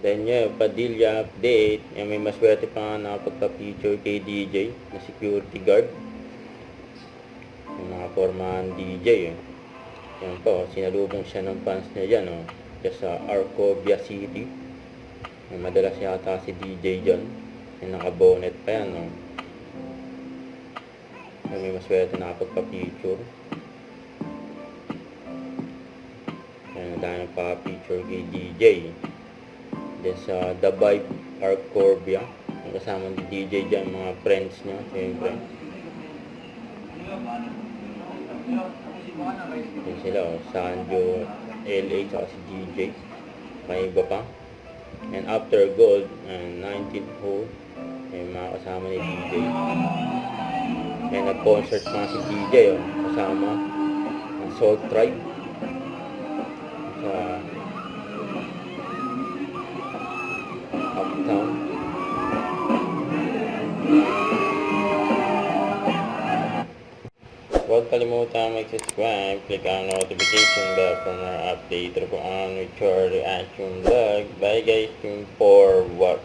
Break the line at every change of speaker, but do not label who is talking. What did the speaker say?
Then yun, Padilla update. Yan, may maswerte pa nga nakapagpa-feature kay DJ na security guard. Yung mga formahan DJ. Yan po, sinalubong siya ng fans niya dyan. Dyan sa Arcovia City. Yan, madalas yata si DJ dyan. Yan, naka-bonnet pa yan. Yan, may maswerte nakapagpa-feature. Yan, dahil nagpa-feature kay DJ. Then sa The Vibe Arcovia, ang kasama ni DJ dyan, mga friends niya, siyempre. Yan sila, Sanjo, LA, saka si DJ. May iba pa. And after gold, 19th hole, yung mga kasama ni DJ. And nag-concert pa si DJ, kasama ang Soul Tribe. Sa Uptown. Huwag kalimutan mag-subscribe, click ang notification bell for more update or kung ano your reaction vlog. Bye guys, for what?